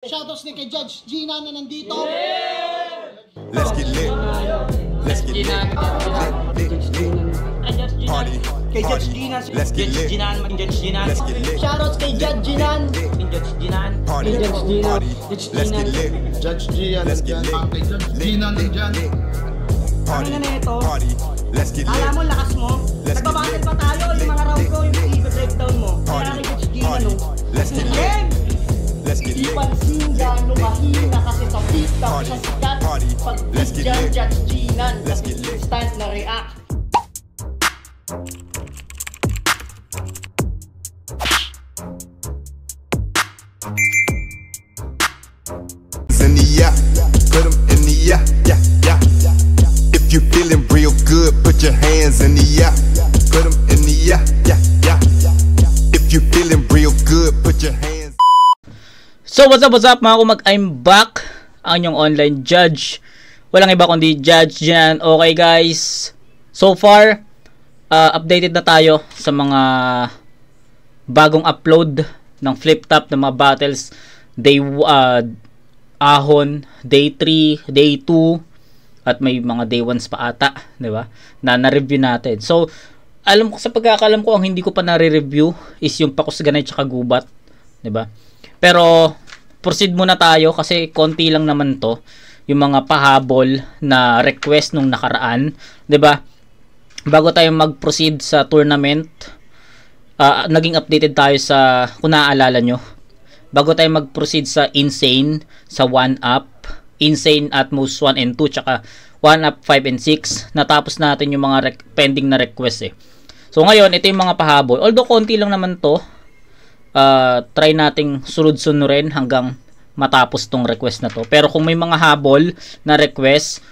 Shoutouts ni kay Judge Gina na nandito. Let's get lit. Let's get lit. Party. Kay Judge Gina. Let's get lit. Let's get lit. Shoutouts kay Judge Gina. Party. Party. Let's get lit. Judge Gian. Let's get lit. Kay Judge Gina nandyan. Party. Ano na ito? Party. Let's get lit. Alam mo, lakas mo. Let's get Nagbabattle lit. pa tayo. Yung mga round ko, yung i-breakdown mo. Party. Kaya kay Judge Gina, Party. no? Let's get lit. Game! Let's get Di lit. pansin gano'ng mahina kasi sa TikTok Party. siya sikat. Party. Pag Let's get dyan lit. Judge Gina, Let's get lit. instant na react. In the yeah, put 'em in the yeah, yeah, yeah. If you feeling real good, put your hands in the yeah, put 'em in the yeah, yeah, yeah. If you feeling real good, put your hands. So what's up mga kumag, I'm back, ang inyong online judge. Walang iba kundi Judge Gian. Okay guys, so far updated na tayo sa mga bagong upload ng flip top ng mga battles. Ahon, day 3, day 2, at may mga day 1s pa ata, di ba? Na na-review natin. So, alam ko sa pagkakalam ko, ang hindi ko pa na-review is yung Pakusganay tsaka Gubat, di ba? Pero proceed muna tayo kasi konti lang naman to, yung mga pahabol na request nung nakaraan, di ba? Bago tayo mag-proceed sa tournament, naging updated tayo sa, kung naaalala nyo, bago tayo mag-proceed sa Insane, sa 1-up, Insane Atmos 1 and 2, tsaka 1-up 5 and 6, natapos natin yung mga pending na request eh. So ngayon, ito yung mga pahabol. Although konti lang naman to, try nating sunod-sunurin hanggang matapos tong request na to. Pero kung may mga habol na request,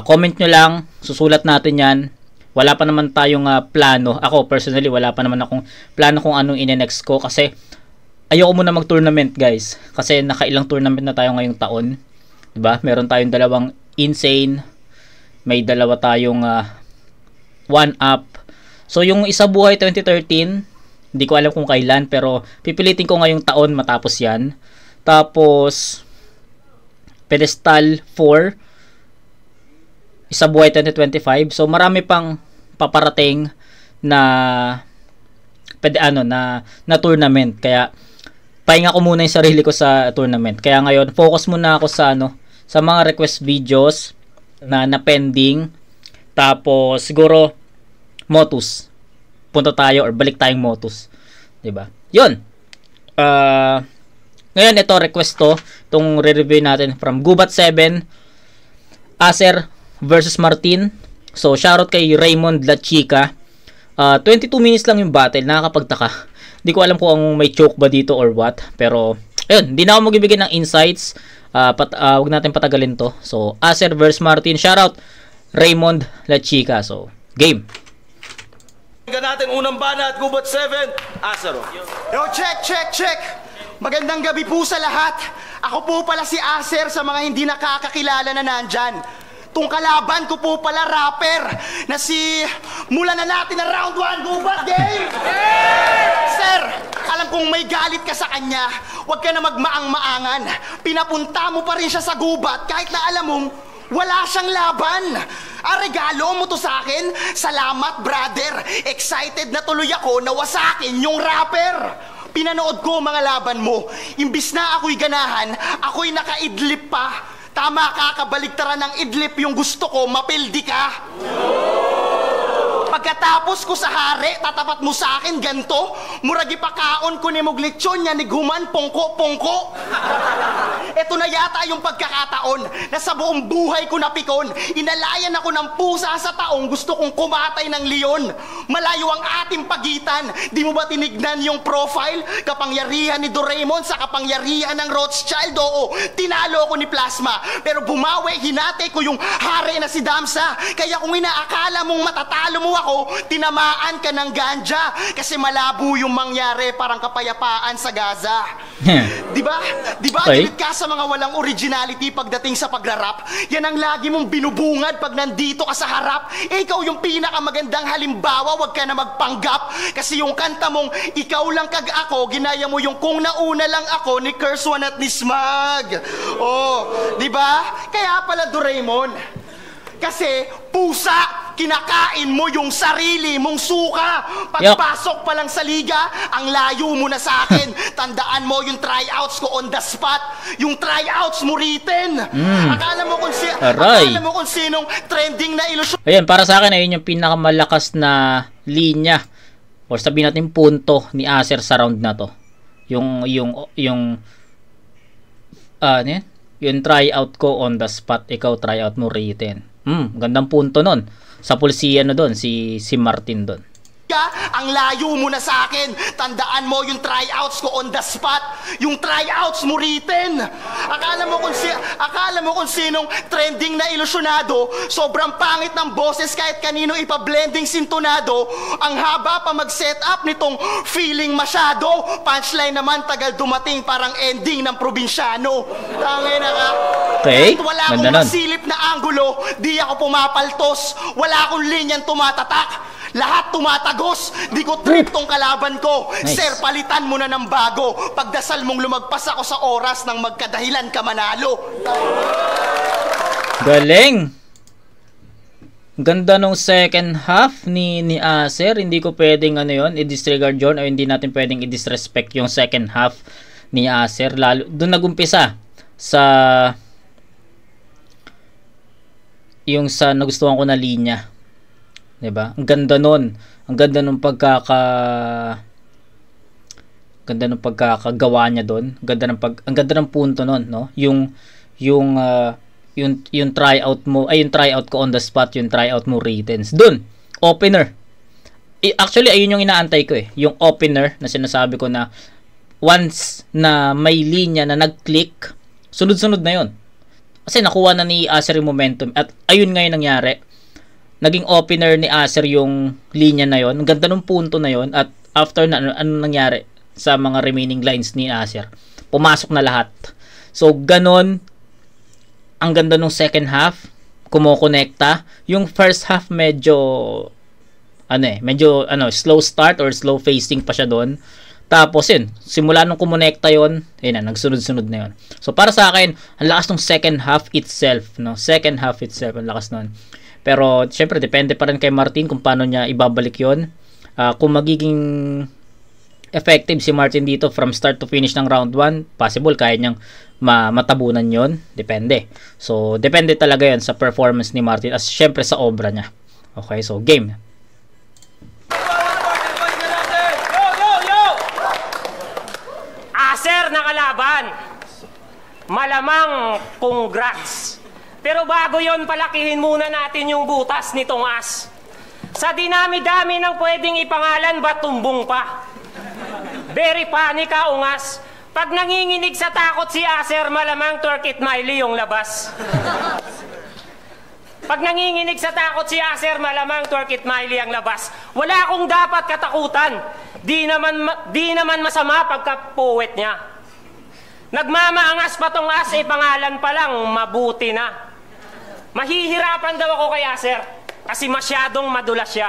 comment nyo lang, susulat natin yan. Wala pa naman tayong plano. Ako personally, wala pa naman akong plano kung anong ine-next ko kasi ayoko muna mag-tournament guys kasi nakailang tournament na tayo ngayong taon, 'di ba? Meron tayong dalawang Insane, may dalawa tayong 1-up. So yung Isa Buhay 2013, hindi ko alam kung kailan pero pipilitin ko ngayong taon matapos 'yan. Tapos Pedestal 4, Isa Buhay 2025. So marami pang paparating na na tournament, kaya pahinga ko muna yung sarili ko sa tournament. Kaya ngayon, focus muna ako sa sa mga request videos na pending. Tapos siguro Motus. Punta tayo or balik tayong Motus. 'Di ba? 'Yun. Ngayon ito request to, itong re-review natin from Gubat 7, Acer versus Martin. So shoutout kay Raymond La Chica. 22 minutes lang yung battle, nakakapagtaka. Hindi ko alam kung may choke ba dito or what. Pero, ayun, hindi na ako magbibigay ng insights. Huwag natin patagalin to. So, Acer vs Martin. Shoutout, Raymond La Chica. So, game. Tingnan natin unang bana at Gubat 7, Acer. Yo, check! Magandang gabi po sa lahat. Ako po pala si Acer sa mga hindi nakakakilala na nandyan. Tung kalaban ko po pala rapper na si mula na natin ang round 1 Gubat game! Sir, alam kong may galit ka sa kanya. Huwag ka na magmaang-maangan. Pinapunta mo pa rin siya sa Gubat kahit na alam mong wala siyang laban. Regalo mo to sa akin? Salamat, brother. Excited na tuloy ako na wasakin yung rapper. Pinanood ko mga laban mo. Imbis na ako'y ganahan, ako'y nakaidlip pa. Tama ka, kabaligtaran ng idlip yung gusto ko, mapildi ka. Pagkatapos ko sa hari, tatapat mo sa akin ganto. Muragi pakaon ko ni Muglitsyon niya ni Guman, pongko. Ito na yata yung pagkakataon na sa buong buhay ko napikon. Inalayan ako ng pusa sa taong gusto kong kumatay ng leon. Malayo ang ating pagitan. Di mo ba tinignan yung profile? Kapangyarihan ni Doraemon sa kapangyarihan ng Rothschild. Oo, tinalo ko ni Plasma. Pero bumawi, hinati ko yung hari na si Damsa. Kaya kung inaakala mong matatalo mo ako, ikaw, tinamaan ka ng ganja kasi malabo yung mangyari, parang kapayapaan sa Gaza. Diba? Diba? Okay. Galit ka sa mga walang originality pagdating sa pagrarap? Yan ang lagi mong binubungad pag nandito ka sa harap. Ikaw yung pinakamagandang halimbawa, wag ka na magpanggap. Kasi yung kanta mong ikaw lang kag ako, ginaya mo yung kung nauna lang ako ni Kerswan at ni Smag. Oh, diba? Kaya pala Doraemon. Kasi pusa, kinakain mo yung sarili mong suka. Pagpasok pa lang sa liga, ang layo mo na sa akin. Tandaan mo yung tryouts ko on the spot. Yung tryouts mo written. Akala mo kung sinong trending na ilusyon. Ayan, para sa akin, ayun yung pinakamalakas na linya or sabihin natin punto ni Acer sa round na to. Yung ano yan? Yung tryout ko on the spot, ikaw tryout mo written. Gandang punto nun. Sa pulsiya na doon, si Martin doon. Ang layo mo na sa akin. Tandaan mo yung tryouts ko on the spot. Yung tryouts mo written. Akala mo kung sinong trending na ilusyonado. Sobrang pangit ng boses kahit kanino ipa-blending sintonado. Ang haba pa mag-set up nitong feeling masyado. Punchline naman tagal dumating, parang ending ng probinsyano. Tangin na ka. Okay, Kahit wala ganda akong nun. masilip na anggulo, di ako pumapaltos. Wala akong linyang tumatatak. Lahat tumatagos. Di ko trip tong kalaban ko. Nice. Sir, palitan mo na ng bago. Pagdasal mong lumagpas ako sa oras ng magkadahilan ka manalo. Galing! Ganda nung second half ni Acer. Hindi ko pwedeng i-disregard yun, o hindi natin pwedeng i-disrespect yung second half ni Acer. Lalo, doon nagumpisa sa yung sa nagustuhan ko na linya. 'Di ba? Ang ganda nun. Ang ganda nung pagkakagawa niya doon. Ang ganda ng punto nun, no? Yung tryout mo, yung tryout ko on the spot, yung tryout mo written. Doon, opener. Actually, ayun yung inaantay ko eh. Yung opener na sinasabi ko na once na may linya na nag-click, sunod-sunod na yun. Kasi nakuha na ni Acer yung momentum. At ayun ngayon nangyari. Naging opener ni Acer yung linya na yon. Ang ganda ng punto na yon. At after na, ano nangyari sa mga remaining lines ni Acer? Pumasok na lahat. So, ganon. Ang ganda ng second half. Kumokonekta. Yung first half medyo slow start or slow facing pa siya doon. Tapos yun, simula nung kumonekta yon, nagsunod-sunod na yon. So, para sa akin, ang lakas ng second half itself. No? Second half itself, ang lakas nun. Pero, syempre, depende pa rin kay Martin kung paano niya ibabalik yon. Kung magiging effective si Martin dito from start to finish ng round 1, possible kaya niyang matabunan yon. Depende. So, depende talaga yon sa performance ni Martin as syempre sa obra niya. Okay, so game. Acer na kalaban. Malamang congrats. Pero bago yon, palakihin muna natin yung butas nitong as. Sa dinami-dami ng pwedeng ipangalan, ba't tumbong pa? Very funny ka, ungas. Pag nanginginig sa takot si Acer, malamang Turkit Miley yung labas. Pag nanginginig sa takot si Acer, malamang Turkit Miley ang labas. Wala akong dapat katakutan. Di naman masama pagka-poet niya. Nagmamaangas pa tong as, pangalan pa lang, mabuti na. Mahihirapan daw ako kay Acer kasi masyadong madulas siya.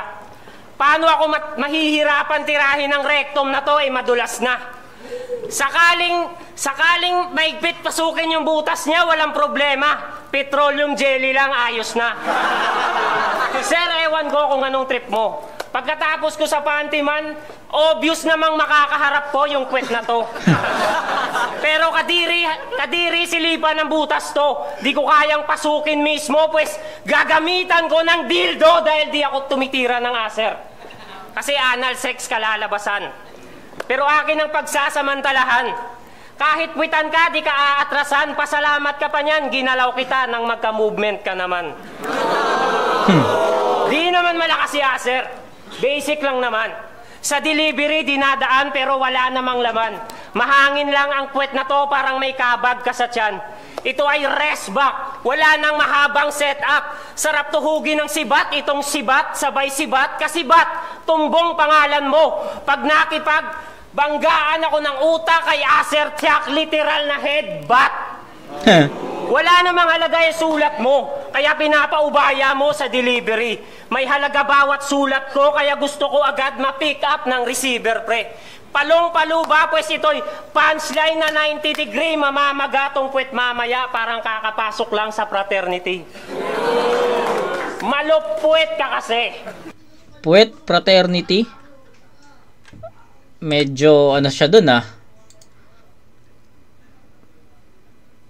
Paano ako mahihirapan tirahin ng rectum na to, madulas na. Sakaling maigpit pasukin yung butas niya, walang problema. Petroleum jelly lang, ayos na. Sir, ewan ko kung anong trip mo. Pagkatapos ko sa pantiman, obvious namang makakaharap ko yung kwet na to. Pero kadiri silipan ng butas to. Di ko kayang pasukin mismo, pues gagamitan ko ng dildo dahil di ako tumitira ng Acer. Kasi anal sex kalalabasan. Pero akin ang pagsasamantalahan. Kahit witan ka, di ka aatrasan. Pasalamat ka pa niyan, ginalaw kita nang magka-movement ka naman. Di naman malakas si Acer. Basic lang naman. Sa delivery, dinadaan pero wala namang laman. Mahangin lang ang puwet na to, parang may kabag ka sa tiyan. Ito ay rest back. Wala nang mahabang setup. Sarap tuhugin ng sibat. Itong sibat, sabay sibat, kasibat. Tumbong pangalan mo. Pag banggaan ako ng utak kay Acer Tiak, literal na headbutt. Wala namang halaga yung sulat mo, kaya pinapaubaya mo sa delivery. May halaga bawat sulat ko, kaya gusto ko agad ma-pick up ng receiver, pre. Palong-palo ba, pues ito'y punchline na 90 degree, mamamagatong puwet mamaya, parang kakapasok lang sa fraternity. Maluppuwet ka kasi. Puwet, fraternity? Medyo ano siya dun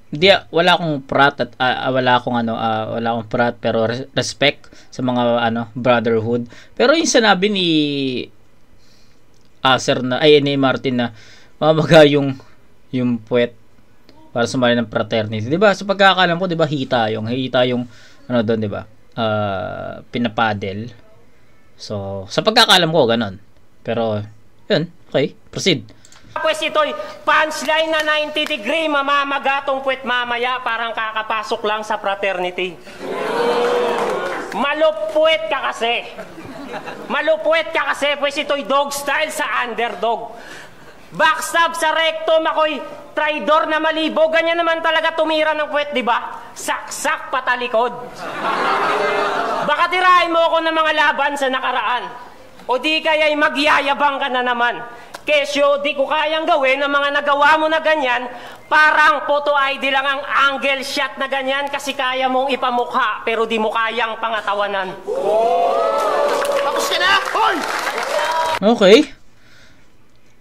Hindi, wala akong prat at wala akong prat pero respect sa mga brotherhood. Pero yung sinabi ni Acer ni Martin na mamaga yung puwet para sumali ng fraternity. 'Di ba? Sa pagkakaalam ko, 'di ba, hita yung doon, 'di ba? Pinapadel. So, sa pagkakaalam ko ganon. Pero yun, okay, proceed. Pues ito'y punchline na 90 degree, mamamagatong puwet mamaya, parang kakapasok lang sa fraternity. Maluppuwet ka kasi. Maluppuwet ka kasi, pues ito'y dog style sa underdog. Backstab sa rectum, ako'y traidor na malibo. Ganyan naman talaga tumira ng puwet, di ba? Saksak patalikod. Baka tirahin mo ako ng mga laban sa nakaraan. O di kaya'y magyayabang ka na naman. Kesyo, di ko kayang gawin ang mga nagawa mo na ganyan, parang photo ID lang ang angle shot na ganyan kasi kaya mong ipamukha pero di mo kayang pangatawanan. Tapos ka na! Hoy! Okay.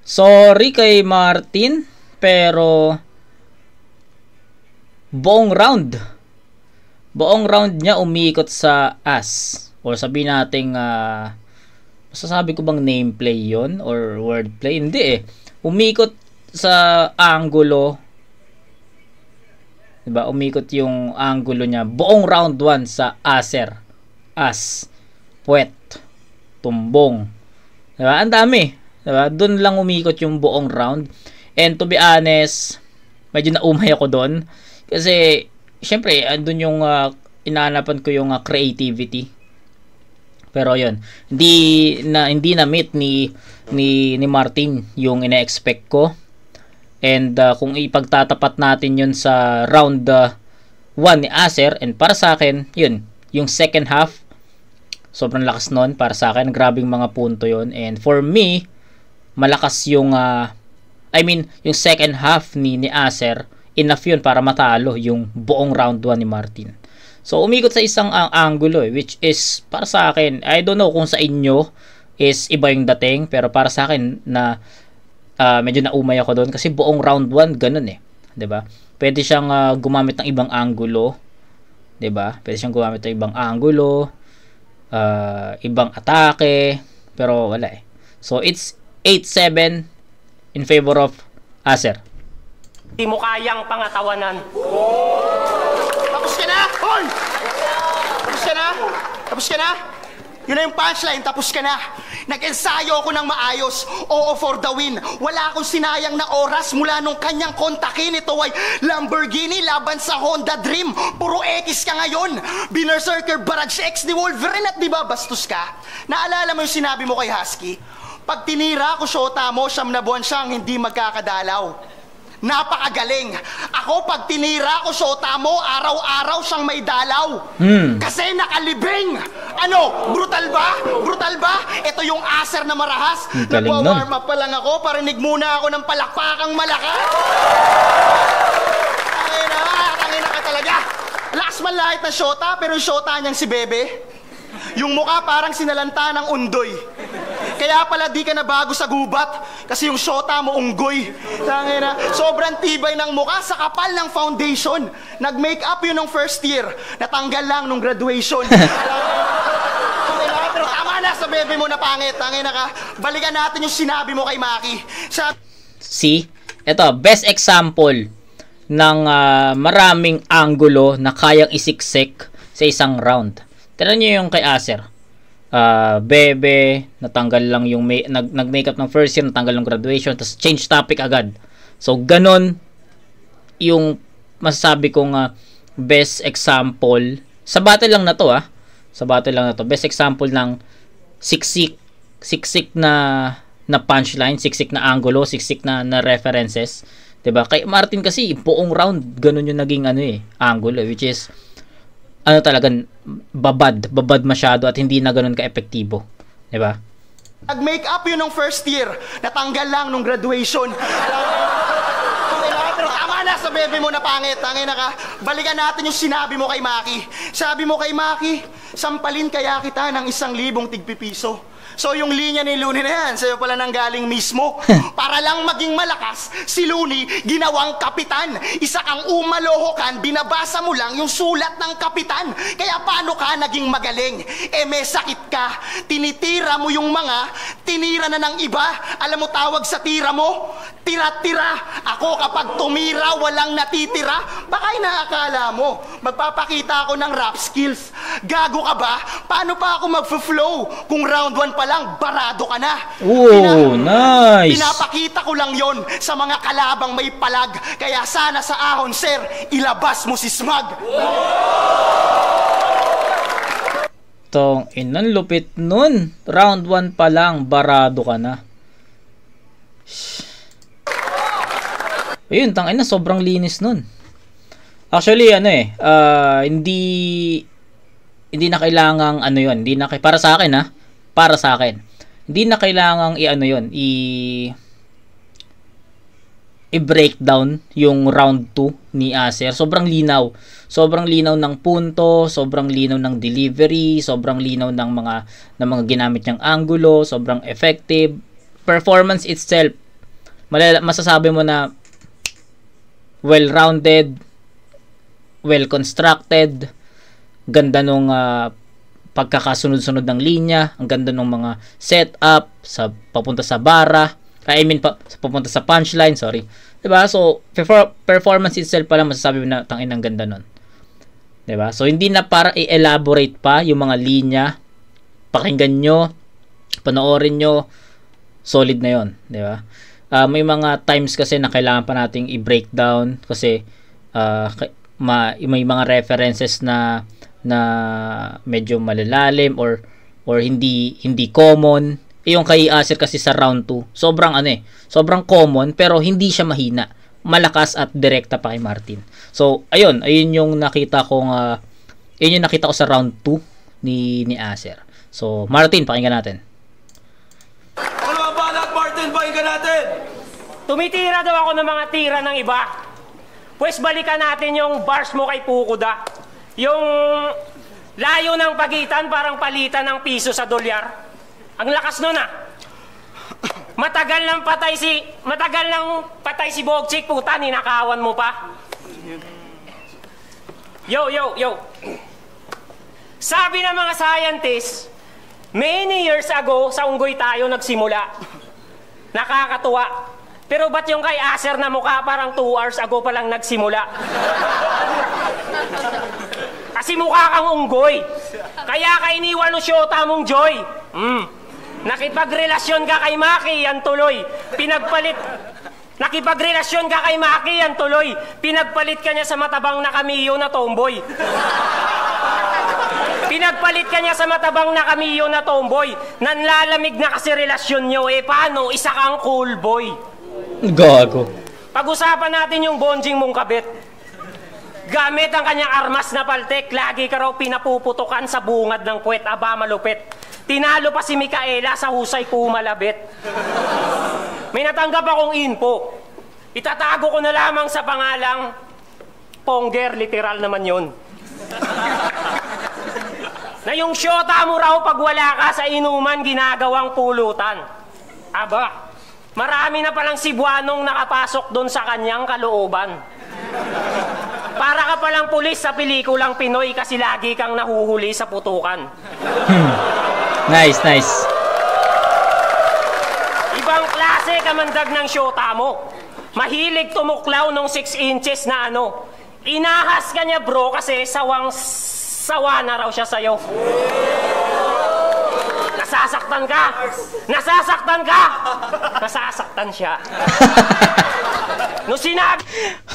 Sorry kay Martin, pero buong round niya umiikot sa ass. Or sabihin nating masasabi ko bang nameplay yon or wordplay? Hindi umikot sa angulo, diba? Umikot yung angulo niya buong round 1 sa Acer, as, puwet, tumbong, diba? Ang dami, diba? Doon lang umikot yung buong round. And to be honest, medyo naumay ako doon kasi syempre andun yung inaanapan ko yung creativity. Pero yun, hindi na meet ni Martin yung ina-expect ko. And kung ipagtatapat natin yun sa round 1 ni Acer, and para sa akin, yun, yung second half, sobrang lakas nun para sa akin. Grabing mga punto yun. And for me, malakas yung yung second half ni Acer, enough yun para matalo yung buong round 1 ni Martin. So, umikot sa isang angulo which is, para sa akin, I don't know kung sa inyo is iba yung dating, pero para sa akin na medyo naumay ako doon kasi buong round 1 ganun 'di ba? Pwede siyang gumamit ng ibang angulo, 'di ba? Pwede siyang gumamit ng ibang angulo, ibang atake, pero wala So, it's 8-7 in favor of Acer. Di mo kayang pangatawanan. Tapos ka na! Hoy! Tapos ka na? Tapos ka na? Yun na yung punchline, tapos ka na. Nag-ensayo ako ng maayos. Oo, for the win. Wala akong sinayang na oras mula nung kanyang kontakin. Ito ay Lamborghini laban sa Honda Dream. Puro X ka ngayon. Binerserker Barrage X ni Wolverine at di ba bastos ka? Naalala mo yung sinabi mo kay Husky? Pag tinira ko syota mo, 9 na buwan siyang hindi magkakadalaw. Napakagaling. Ako, pag tinira ko syota mo, araw-araw siyang may dalaw. Kasi nakalibing. Ano? Brutal ba? Brutal ba? Ito yung Acer na marahas. Nagwa-warm up pa lang ako. Parinig muna ako ng palakpakang malakas. Tangina ka talaga. Lakas man lahit na syota, pero yung syota niyang si Bebe, yung mukha parang sinalanta ng undoy. Kaya pala di ka na bago sa gubat kasi yung syota mo unggoy. Tangina, sobrang tibay ng mukha sa kapal ng foundation. Nag-makeup yun ng first year. Natanggal lang nung graduation. Pero tama na sa bebe mo na pangit. Tangina ka. Balikan natin yung sinabi mo kay Maki. See? Ito, best example ng maraming angulo na kayang isiksik sa isang round. Tignan nyo yung kay Acer. Bebe, natanggal lang yung nag-makeup ng first year, natanggal ng graduation, tapos change topic agad. So ganon yung masasabi kong best example sa battle lang na to, best example ng siksik na punchline, siksik na angulo, siksik na references, 'di ba? Kay Martin kasi buong round ganun yung naging angulo, which is talagang babad masyado at hindi na ganun ka-epektibo, 'di ba? Nag-makeup yun ng first year, natanggal lang nung graduation. Pero tama na sa bebe mo na pangit, tangina ka. Balikan natin yung sinabi mo kay Maki. Sabi mo kay Maki, sampalin kaya kita ng 1,000 tigpipiso. So yung linya ni Looney na yan, sa'yo pala nang galing mismo. Para lang maging malakas, si Looney ginawang kapitan. Isa kang umalohokan, binabasa mo lang yung sulat ng kapitan. Kaya paano ka naging magaling? May sakit ka, tinitira mo yung mga tinira na ng iba. Alam mo tawag sa tira mo? Tira-tira. Ako kapag tumira, walang natitira. Baka inaakala mo, magpapakita ako ng rap skills. Gago ka ba? Paano pa ako mag-flow kung round 1 pa lang, barado ka na? Oh, nice! Pinapakita ko lang yon sa mga kalabang may palag. Kaya sana sa ahon, sir, ilabas mo si Smug. Tong inan, lupit nun. Round 1 pa lang, barado ka na. Ayun, tangina, sobrang linis nun. Actually, hindi na kailangang yun, para sa akin para sa akin. Hindi na kailangang i-breakdown yung round 2 ni Acer. Sobrang linaw. Sobrang linaw ng punto, sobrang linaw ng delivery, sobrang linaw ng mga ginamit niyang angulo, sobrang effective. Performance itself, masasabi mo na well-rounded, well-constructed, ganda nung pagkakasunod-sunod ng linya, ang ganda ng mga setup papunta sa bara, papunta sa punchline, sorry. 'Di ba? So, performance itself pa lang masasabi mo na tangin ang ganda nun. 'Di ba? So, hindi na para i-elaborate pa yung mga linya. Pakinggan nyo, panoorin nyo, solid na 'yon, 'di ba? May mga times kasi na kailangan pa nating i-breakdown kasi may mga references na medyo malalalim or hindi common. Yung kay Acer kasi sa round 2, sobrang common pero hindi siya mahina. Malakas at direkta pa kay Martin. So, ayun yung nakita ko sa round 2 ni Acer. So, Martin, pakinggan natin. Ano ba lahat, Martin? Pakinggan natin! Tumitira daw ako ng mga tira ng iba. Pues balikan natin yung bars mo kay Pukuda. Yung layo ng pagitan parang palitan ng piso sa dolyar. Ang lakas nun Matagal nang patay si Bogchik, puta, ninakawan mo pa. Yo. Sabi ng mga scientists, many years ago, sa unggoy tayo nagsimula. Nakakatuwa. Pero ba't yung kay Acer na mukha parang 2 hours ago pa lang nagsimula? Kasi mukha kang unggoy. Kaya ka iniwan ng syota mong Joy. Nakipagrelasyon ka kay Maki, yan tuloy. Nakipagrelasyon ka kay Maki, yan tuloy. Pinagpalit ka niya sa matabang na Camillo na tomboy. Pinagpalit ka niya sa matabang na Camillo na tomboy. Nanlalamig na kasi relasyon niyo. Paano? Isa kang cool boy. Gago. Pag-usapan natin yung bonjing mong kabit. Gamit ang kanyang armas na paltek, lagi ka raw pinapuputukan sa bungad ng puwet. Aba, malupit. Tinalo pa si Micaela sa husay kumalabit. May natanggap akong info. Itatago ko na lamang sa pangalang Ponger, literal naman yun. Na yung syota mo raw pag wala ka sa inuman, ginagawang pulutan. Aba, marami na palang Cebuanong nakapasok doon sa kanyang kalooban. Para ka palang pulis sa pelikulang Pinoy kasi lagi kang nahuhuli sa putukan. Nice. Ibang klase kamandag ng syota mo. Mahilig tumuklaw nung 6 inches na Inahas ka niya bro kasi sawa na raw siya sa'yo. Nasasaktan ka! Nasasaktan ka! Nasasaktan siya. No sinabi...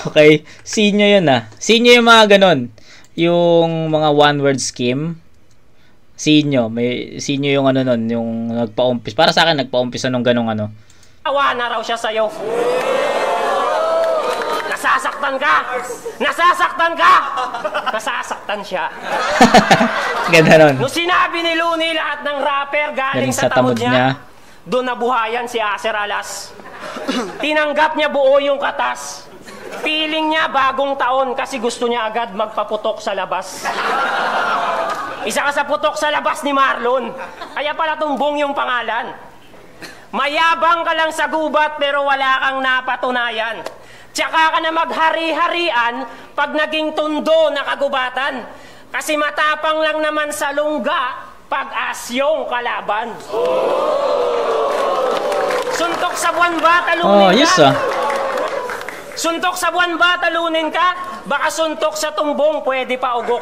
Okay, sinyo yun ah. Sinyo yung mga ganon. Yung mga one-word scheme. Sinyo. Sinyo yung ano nun, yung nagpa-umpis. Para sa akin, nagpa-umpisa nung ganong ano. Awa na raw siya sa'yo. Nasasaktan ka! Nasasaktan ka! Nasasaktan siya. Ganda nun. No sinabi ni Looney lahat ng rapper galing sa tamod niya, doon nabuhayan si Aser Alas. Tinanggap niya buo yung katas. Feeling niya bagong taon kasi gusto niya agad magpaputok sa labas. Isa ka sa putok sa labas ni Marlon. Kaya pala tumbong yung pangalan. Mayabang ka lang sa gubat pero wala kang napatunayan. Tsaka ka na maghari-harian pag naging tundo na kagubatan. Kasi matapang lang naman sa lungga pag asyong kalaban. Suntok sa buwan ba, talunin ka? Yes ah. Suntok sa buwan ba, talunin ka? Baka suntok sa tumbong, pwede pa ugok.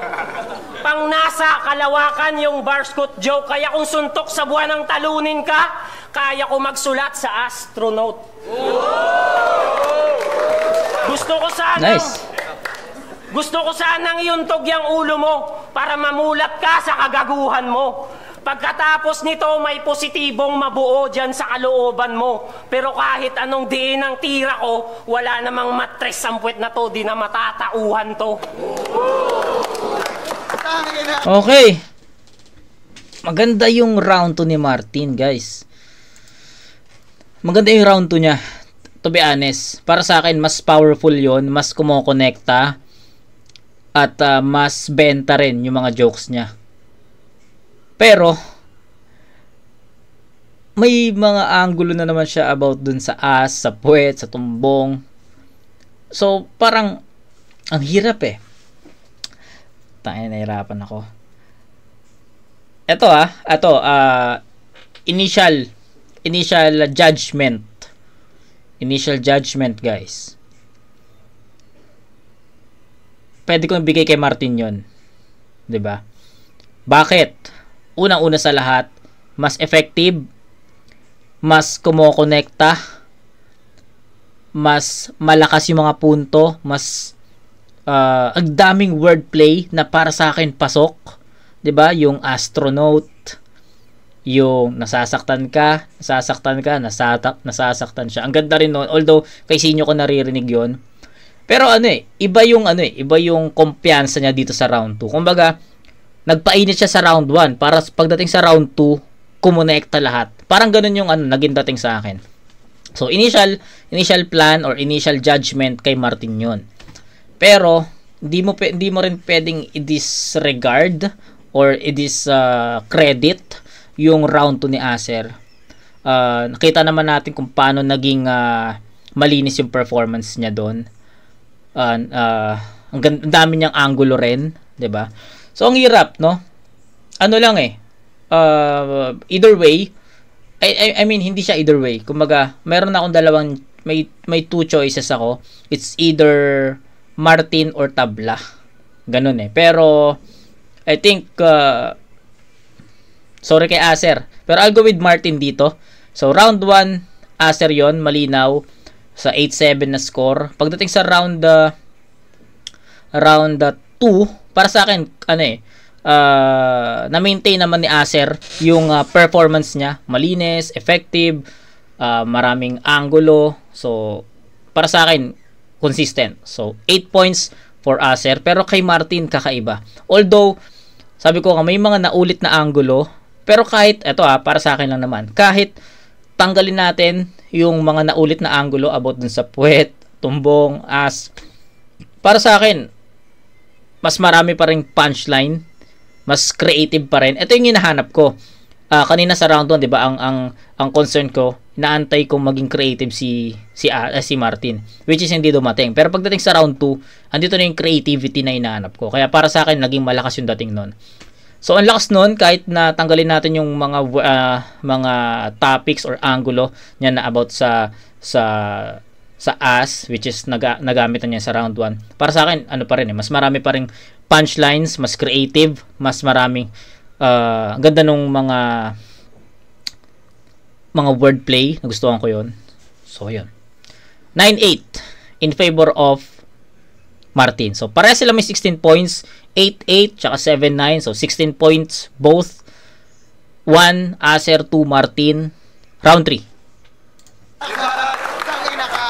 Pang nasa kalawakan yung barscoot joke. Kaya kung suntok sa buwan ng talunin ka, kaya ko magsulat sa astronaut. Gusto ko sanang iuntog yung ulo mo para mamulat ka sa kagaguhan mo. Pagkatapos nito, may positibong mabuo dyan sa kalooban mo. Pero kahit anong diin ang tira ko, wala namang matres ang puwet na to, di na matatauhan to. Okay. Maganda yung round 2 ni Martin, guys. Maganda yung round 2 niya. To be honest, para sa akin, mas powerful yon, mas kumokonekta, at mas benta rin yung mga jokes niya. Pero, may mga angulo na naman siya about dun sa as, sa puwet, sa tumbong. So, parang, ang hirap eh. Nahirapan ako. Initial judgment. Initial judgment, guys. Pwede kong ibigay kay Martin yon, 'di ba? Bakit? Unang-una sa lahat, mas effective, mas kumokonekta, mas malakas yung mga punto, mas ang daming wordplay na para sa akin pasok, 'di ba? Yung astronaut, yung nasasaktan ka, nasasaktan siya. Ang ganda rin noon, although kay Sinyo ko naririnig 'yon. Pero iba yung kumpiyansa niya dito sa round 2. Kumbaga, nagpainit siya sa round 1 para pagdating sa round 2, kumonekta lahat. Parang ganun yung naging dating sa akin. So, initial plan or initial judgment kay Martin 'yon. Pero hindi mo rin pwedeng i-disregard or i-discredit yung round 2 ni Aser. Nakita naman natin kung paano naging malinis yung performance niya doon. Ang dami niyang angulo rin, 'di ba? So ang hirap, no? Ano lang either way, I mean hindi siya either way. Kumbaga, meron akong may two choices ako. It's either Martin or tabla. Ganun Pero I think sorry kay Aser, pero I'll go with Martin dito. So round 1, Aser 'yon, malinaw sa 8-7 na score. Pagdating sa round 2, para sa akin na-maintain naman ni Aser yung performance niya, malinis, effective, maraming angulo. So para sa akin consistent. So 8 points for Aser, pero kay Martin kakaiba. Although sabi ko may mga naulit na angulo, pero kahit para sa akin lang naman, kahit tanggalin natin yung mga naulit na angulo about dun sa puwet, tumbong, as, para sa akin mas marami pa ring punchline, mas creative pa rin. Ito yung hinahanap ko. Kanina sa round 1, 'di ba, ang concern ko, inaantay kong maging creative si Martin, which is hindi dumating. Pero pagdating sa round 2, andito na yung creativity na hinahanap ko. Kaya para sa akin naging malakas yung dating noon. So ang lakas nun, kahit na tanggalin natin yung mga topics or angulo niya na about sa as, which is nagamit na niya sa round 1. Para sa akin, pa rin mas marami pa rin punchlines, mas creative, mas maraming ganda nung mga mga wordplay, nagustuhan ko yun. So, yun. 9-8 in favor of Martin. So, pareha sila may 16 points. 8-8, tsaka 7-9. So, 16 points both. 1, Acer, 2, Martin. Round 3. Tangina ka.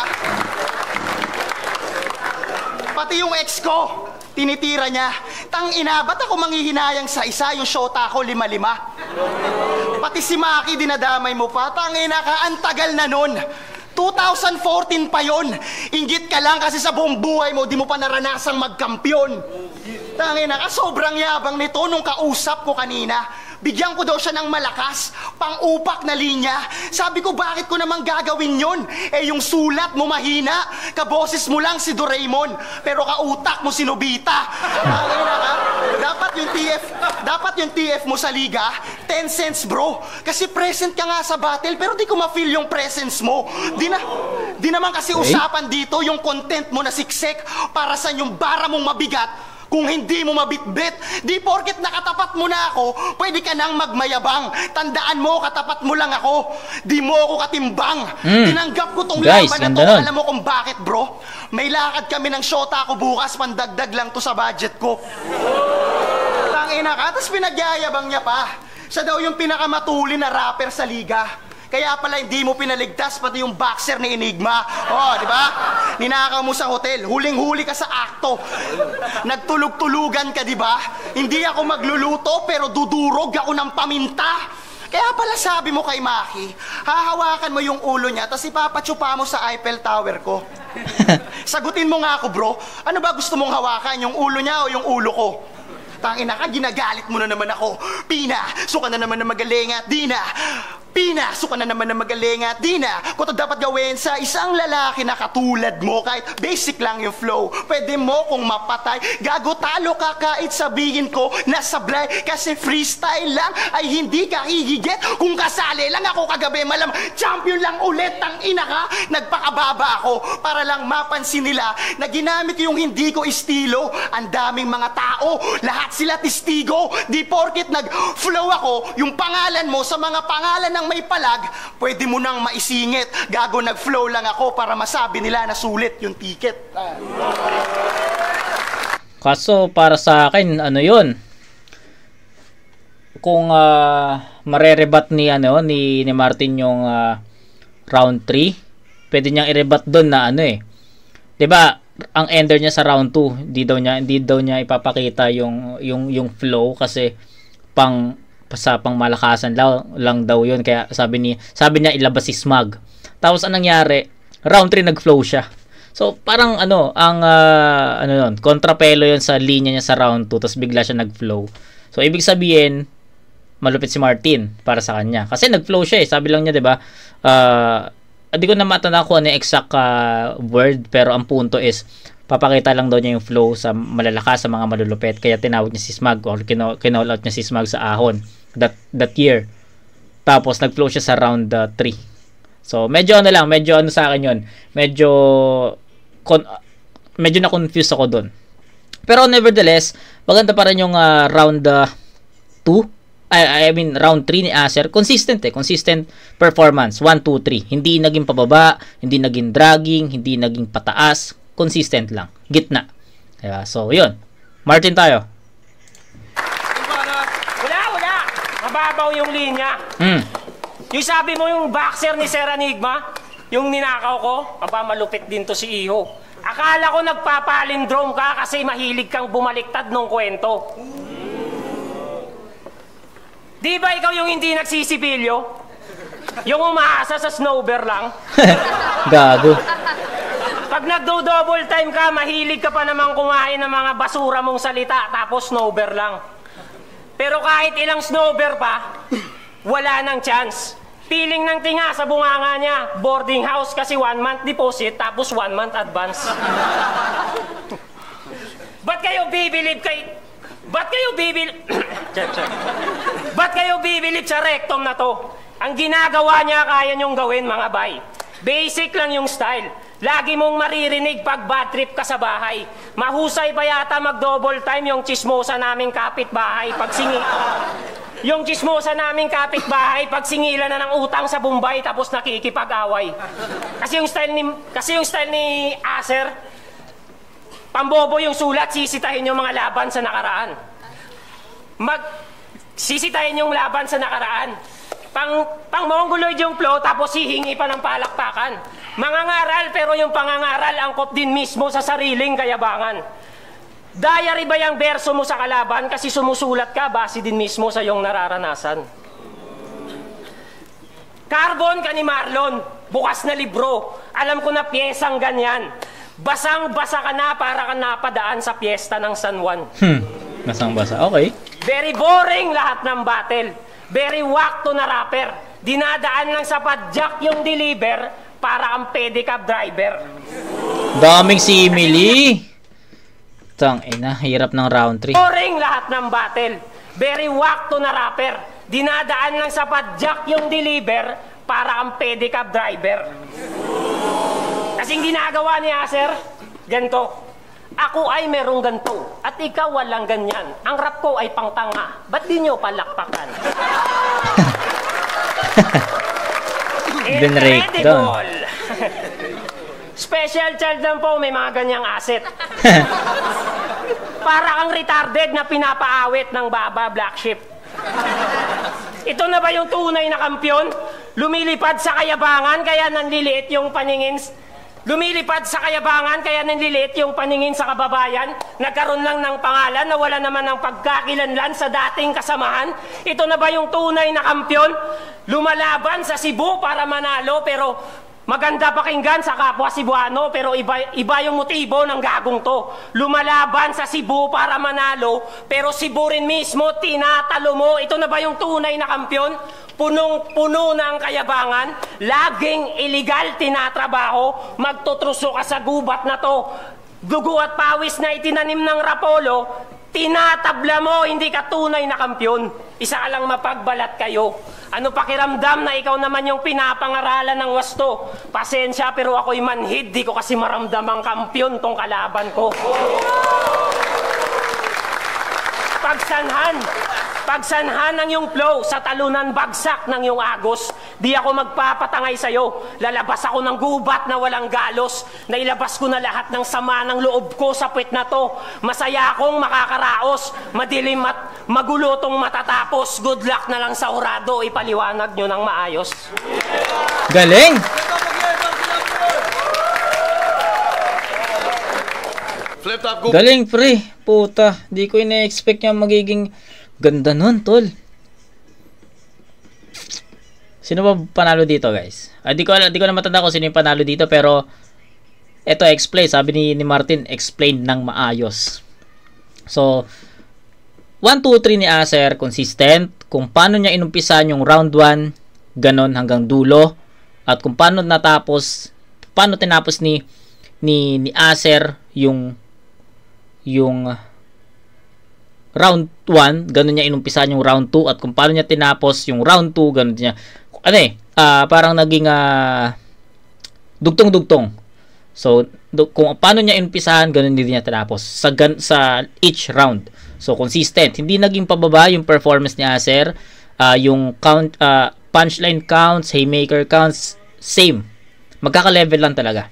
Pati yung ex ko, tinitira niya. Tangina, ba't ako manghihinayang sa isa, yung shota ko 5-5? Pati si Maki, dinadamay mo pa. Tangina ka, ang tagal na nun. 2014 pa yon. Inggit ka lang kasi sa buong buhay mo, di mo pa naranasang magkampiyon. Tangina ka, sobrang yabang nito nung kausap ko kanina. Bigyan ko daw siya ng malakas, pang-upak na linya. Sabi ko, bakit ko naman gagawin yon? Eh, yung sulat mo mahina, kaboses mo lang si Doraemon, pero kautak mo si Nobita. Tangina ka, dapat yung TF mo sa liga, 10 cents bro. Kasi present ka nga sa battle, pero di ko ma-feel yung presence mo. Di naman kasi usapan dito yung content mo na siksek para sa yung bara mong mabigat. Kung hindi mo mabitbit, di porket nakatapat mo na ako, pwede ka nang magmayabang. Tandaan mo, katapat mo lang ako. Di mo ako katimbang. Tinanggap ko tong laban na to. Alam mo kung bakit, bro? May lakad kami ng shota ko bukas, pandagdag lang to sa budget ko. Tangina ka, tapos pinagyayabang niya pa. Siya daw yung pinakamatuli na rapper sa liga. Kaya pala hindi mo pinaligtas pati yung boxer ni Enigma. Oh, di ba? Ninakaw mo sa hotel, huling-huli ka sa akto. Nagtulog-tulugan ka, di ba? Hindi ako magluluto pero dudurog ako ng paminta. Kaya pala sabi mo kay Maki, hahawakan mo yung ulo niya tapos ipapatsupa mo sa Eiffel Tower ko. Sagutin mo nga ako, bro. Ano ba gusto mong hawakan? Yung ulo niya o yung ulo ko? Tangina ka, ginagalit mo na naman ako. Pina, suka na naman na magaling at di na. Pina, suka na naman na magaling at di na. Kung ito dapat gawin sa isang lalaki na katulad mo, kahit basic lang yung flow, pwede mo kung mapatay. Gago, talo ka kahit sabihin ko na sablay. Kasi freestyle lang ay hindi ka hihigit. Kung kasali lang ako kagabi, malam champion lang ulit. Tangina ka, nagpakababa ako para lang mapansin nila na ginamit yung hindi ko estilo. Ang daming mga tao, lahat sila testigo. Di porkit nag-flow ako, yung pangalan mo sa mga pangalan ng may palag, pwede mo nang maisingit. Gago, nag-flow lang ako para masabi nila na sulit yung ticket. Kaso para sa akin, ano yun? Kung marerebat ni Martin yung round 3, pwede niyang irebat doon na ano eh. 'Di ba? Ang ender niya sa round 2, hindi daw niya ipapakita yung flow kasi pang malakasan lang daw yun. Kaya sabi niya ilabas si Smug. Tapos anong nangyari? Round 3 nag-flow siya. So parang kontrapelo yun sa linya niya sa round 2, tapos bigla siya nag-flow. So ibig sabihin malupit si Martin para sa kanya. Kasi nag-flow siya eh. Sabi lang niya, 'di ba? Hindi ko na matanda kung ano yung exact word, pero ang punto is papakita lang daw niya yung flow sa malalakas, sa mga malulupit. Kaya tinawag niya si Smug or kinall out niya si Smug sa ahon that year. Tapos nag-flow siya sa round 3. So medyo sa akin yun. Medyo na-confuse ako doon. Pero nevertheless, maganda pa rin yung round 2. I mean round 3 ni Acer. Consistent performance. 1, 2, 3. Hindi naging pababa, hindi naging dragging, hindi naging pataas. Consistent lang. Gitna. Diba? So yun. Martin tayo. Wala. Mababaw yung linya. Yung sabi mo yung boxer ni Sir Enigma, yung ninakaw ko, mapamalupit din to si Iho. Akala ko nagpapalindrome ka kasi mahilig kang bumaliktad nung kwento. Di ba ikaw yung hindi nagsisibilyo? Yung umaasa sa snowber lang? Gago. Pag nagdo-double time ka, mahilig ka pa namang kumain ng mga basura mong salita tapos snowber lang. Pero kahit ilang snowber pa, wala nang chance. Piling ng tinga sa bunganga niya, boarding house kasi 1 month deposit tapos 1 month advance. Ba't kayo bibilib Ba't kayo bibilib sa rectum na to? Ang ginagawa niya kaya niyong gawin, mga bay. Basic lang yung style. Lagi mong maririnig pag bad trip ka sa bahay. Mahusay pa yata mag-double time yung chismosa naming kapitbahay pag singi. Yung chismosa naming kapitbahay, pag singilan na ng utang sa Bombay, tapos nakikipag-away. Kasi yung style ni Acer, pambobo yung sulat, sisitahin yung mga laban sa nakaraan. Sisitahin yung laban sa nakaraan. Pang mongoloid yung flow, tapos hihingi pa ng palakpakan. Mangangaral, pero yung pangangaral angkop din mismo sa sariling kayabangan. Diary ba yung verso mo sa kalaban kasi sumusulat ka base din mismo sa iyong nararanasan? Carbon ka ni Marlon, bukas na libro. Alam ko na piyesang ganyan. Basang-basa ka na para ka napadaan sa piyesta ng San Juan. Basang-basa, okay. Very boring lahat ng battle. Very wakto na rapper. Dinadaan lang sa padjak yung deliver para ang pedicab driver. Daming simili. Ina, hirap ng round 3. Boring lahat ng battle. Very wakto na rapper. Dinadaan lang sa padjak yung deliver para ang pedicab driver. Kasing ginagawa ni Acer, ganito. Ako ay merong ganito at ikaw walang ganyan. Ang rap ko ay pangtanga. Ba't di nyo palakpakan? Incredible. Special child lang po, may mga ganyang asset. Para kang retarded na pinapaawit ng baba black sheep. Ito na ba yung tunay na kampyon? Lumilipad sa kayabangan kaya nanliliit yung paningin. Lumilipad sa kayabangan kaya nanliliit yung paningin sa kababayan. Nagkaroon lang ng pangalan na wala naman ng pagkakilanlan sa dating kasamahan. Ito na ba yung tunay na kampyon? Lumalaban sa Cebu para manalo pero maganda pakinggan sa kapwa Cebuano pero iba yung motibo ng gagong to. Lumalaban sa Cebu para manalo pero Cebu rin mismo tinatalo mo. Ito na ba yung tunay na kampyon? Punong-puno na ang kayabangan, laging illegal tinatrabaho, magtutruso ka sa gubat na to. Dugo at pawis na itinanim ng Rapolo, tinatabla mo, hindi ka tunay na kampyon. Isa lang mapagbalat kayo. Ano pakiramdam na ikaw naman yung pinapangaralan ng wasto? Pasensya pero ako'y manhid, di ko kasi maramdam ang kampyon tong kalaban ko. Pagsanhan ng iyong flow sa talunan bagsak ng iyong agos. Di ako magpapatangay sa'yo. Lalabas ako ng gubat na walang galos. Nailabas ko na lahat ng sama ng loob ko sa puwet na to. Masaya akong makakaraos. Madilim at magulo tong matatapos. Good luck na lang sa orado. Ipaliwanag nyo ng maayos. Galing! Flip top, go. Galing, pre. Puta, di ko ina-expect niya magiging ganda nun, tol. Sino ba panalo dito, guys? Di ko na matanda kung sino yung panalo dito, pero eto, explain. Sabi ni Martin, explain ng maayos. So, 1, 2, 3 ni Acer, consistent. Kung paano niya inumpisan yung round 1, ganon hanggang dulo. At kung paano tinapos ni Acer yung round 1, ganun niya inumpisan yung round 2, at kung paano niya tinapos yung round 2, ganun niya. Parang naging dugtong-dugtong. So, kung paano niya inumpisahan, ganun din niya tinapos sa each round. So, consistent. Hindi naging pababa yung performance ni Acer. Yung count, punchline counts, haymaker counts, same. Magkaka-level lang talaga.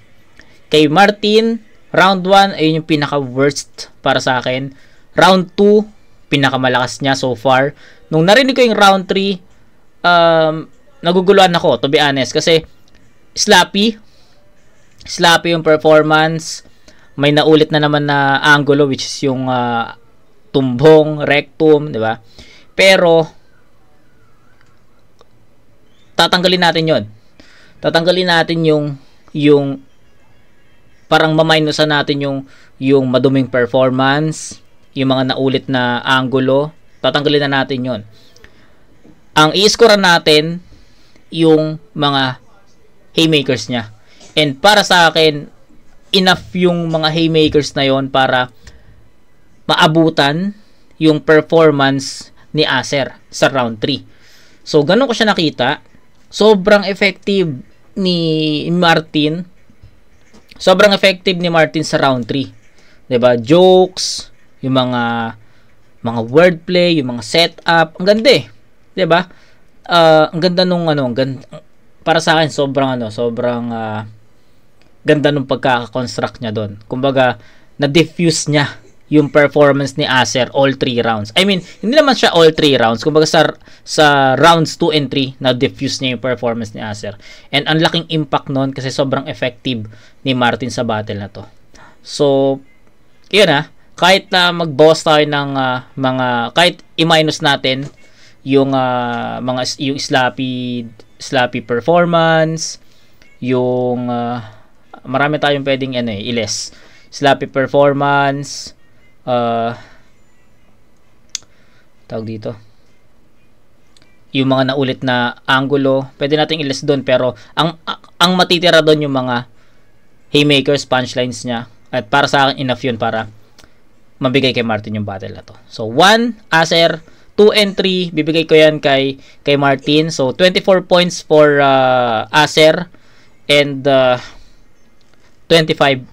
Kay Martin, round 1, ayun yung pinaka-worst para sa akin. Round 2, pinakamalakas niya so far. Nung narinig ko yung round 3, naguguluhan ako, to be honest. Kasi, sloppy yung performance. May naulit na naman na angulo, which is yung tumbong, rectum, di ba? Pero, tatanggalin natin yon. Tatanggalin natin yung parang maminusan natin yung maduming performance, yung mga naulit na angulo. Tatanggalin na natin yon. Ang i-score natin yung mga haymakers niya. And para sa akin, enough yung mga haymakers na yon para maabutan yung performance ni Acer sa round 3. So, ganun ko siya nakita. Sobrang effective ni Martin. Sobrang effective ni Martin sa round 3. 'Di ba? Jokes, yung mga wordplay, yung mga setup, ang ganda eh. 'Di ba? Ang ganda nung para sa akin sobrang ganda nung pagkaka-construct niya doon. Kumbaga, na-diffuse niya yung performance ni Acer all 3 rounds. I mean, hindi naman siya all 3 rounds. Kumbaga sa rounds 2 and 3, na-diffuse niya yung performance ni Acer. And ang laking impact nun kasi sobrang effective ni Martin sa battle na to. So, yun kahit na magbawas tayo ng kahit i-minus natin yung yung sloppy performance, yung marami tayong pwedeng i-less. Sloppy performance, tawag dito, yung mga naulit na angulo, pwede nating i-less doon, pero ang matitira doon yung mga haymakers, punchlines niya, at para sa akin enough yun para mabigay kay Martin yung battle na to. So 1 Acer, 2 and 3 bibigay ko yan kay Martin. So 24 points for Acer and 25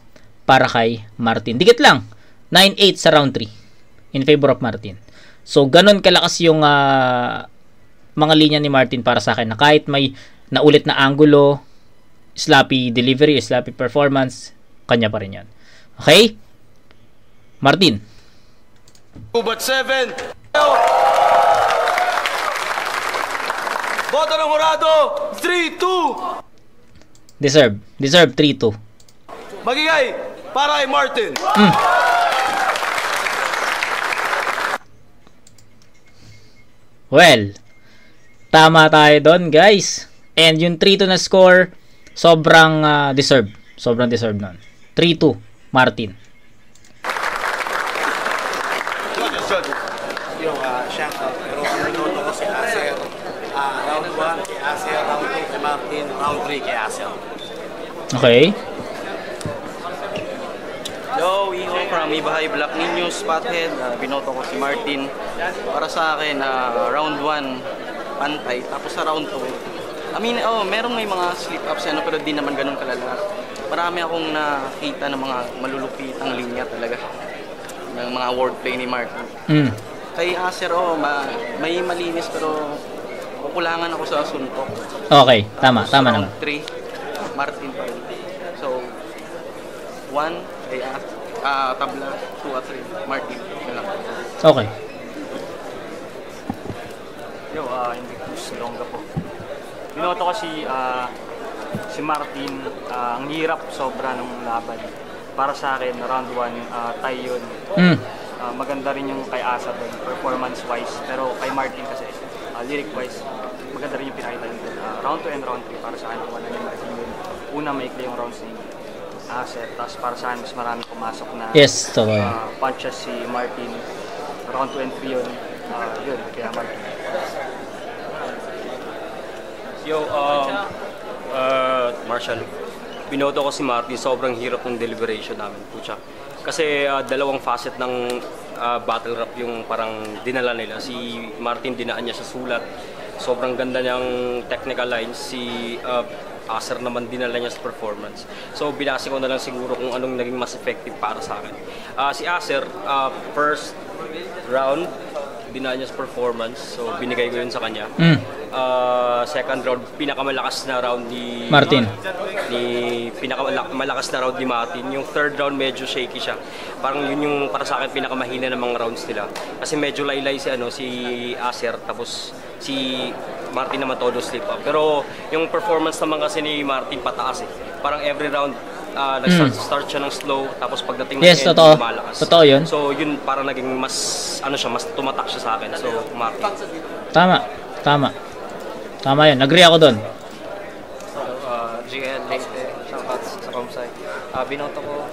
para kay Martin. Dikit lang, 9-8 sa round 3 in favor of Martin. So ganun kalakas yung mga linya ni Martin para sa akin, na kahit may naulit na angulo, sloppy delivery, sloppy performance, kanya pa rin yan. Okay? Martin. Gubat 7. Boto ng Horado, 3-2. Deserve 3-2. Magigay para kay Martin. Well, tama tayo doon, guys. And yung 3-2 na score, sobrang deserve. Sobrang deserve nun. 3-2, Martin. Shoutout. Pero pinuto ko si Acer. Round 1 kay Acer, round 2 kay Martin, round 3 kay Acer. Okay. Yo, Iho from Ibahay Black Ninyo, Spothead. Binoto ko si Martin. Para sa akin, round 1, pantay. Tapos sa round 2, merong may mga slip-ups, pero di naman ganun kalala. Marami akong nakita ng mga malulupitang linya talaga. Ng mga wordplay ni Martin. Kay Acer, may malinis pero kukulangan ako sa suntok. Okay, tama naman. 3, Martin pa rin. So, 1 kay tabla, 2 at 3, Martin. Okay. Yo, Invictus Longga po. Binoto ko si Martin. Ang hirap sobra ng laban. Para sa akin, round 1, tie yun. Maganda rin yung kay Asa doon, performance-wise. Pero kay Martin kasi, lyric-wise, maganda rin yung pinakita yun doon. Round 2 and round 3, para sa akin, wala ni Martin yun. Una, maikli yung rounds ni Asa. Tapos para sa akin, mas marami pumasok na punches si Martin. Round 2 and 3 yun. Yun, kaya Martin. Yo, Marshall, binoto ko si Martin. Sobrang hirap ng deliberation namin, pucha. Kasi dalawang facet ng battle rap yung parang dinala nila. Si Martin, dinaan niya sa sulat. Sobrang ganda niyang technical lines. Si Acer naman dinala niya sa performance. So binase ko na lang siguro kung anong naging mas effective para sa akin. Si Acer, first round, dinala niya sa performance. So binigay ko yun sa kanya. Second round, pinakamalakas na round ni Martin. Pinakamalakas na round ni Martin. Yung third round medyo shaky siya. Parang yun yung para sa akin pinakamahina ng mga rounds nila. Kasi medyo laylay si Acer, tapos si Martin naman todo slip up. Pero yung performance naman kasi ni Martin pataas eh. Parang every round nag-start siya ng slow, tapos pagdating ng end, lumalakas. Totoo yun. So yun parang naging mas mas tumatak siya sa akin. So Martin. Tama yun. Agree ako doon. GL Leyte, shoutouts sa Comsci. Binoto ko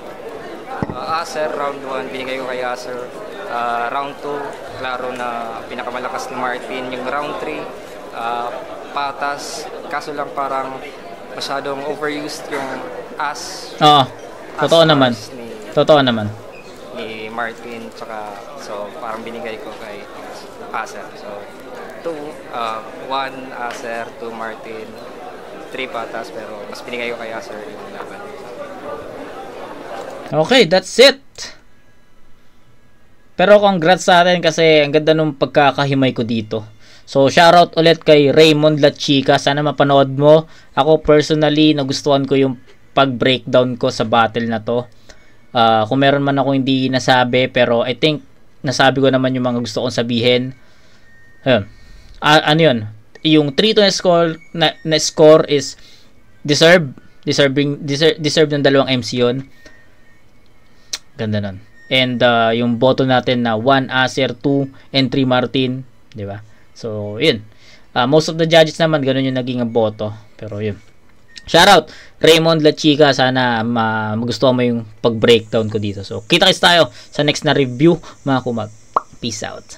Acer, round 1, binigay ko kay Acer. Round 2, klaro na pinakamalakas ni Martin. Yung round 3, patas. Kaso lang parang masyadong overused yung Oo, totoo naman. Ni Martin, tsaka so parang binigay ko kay Acer. So 1 Acer, 2 Martin, 3 patas, pero mas binigay ko kay Acer yung laban. Okay, that's it. Pero congrats sa atin kasi ang ganda nung pagkakahimay ko dito. So, shoutout ulit kay Raymond La Chica. Sana mapanood mo. Ako personally, nagustuhan ko yung pag-breakdown ko sa battle na to. Kung meron man ako hindi nasabi, pero I think nasabi ko naman yung mga gusto kong sabihin. Ayun. Ano yun? Yung 3-2 na score is deserve ng dalawang MC yun. Ganda nun. And yung boto natin na 1 Acer, 2 and 3 Martin, di ba? So, yun. Most of the judges naman ganun yung naging boto. Pero yun. Shoutout Raymond La Chica. Sana magustuhan mo yung pag-breakdown ko dito. So, kita-kits tayo sa next na review, mga kumag. Peace out.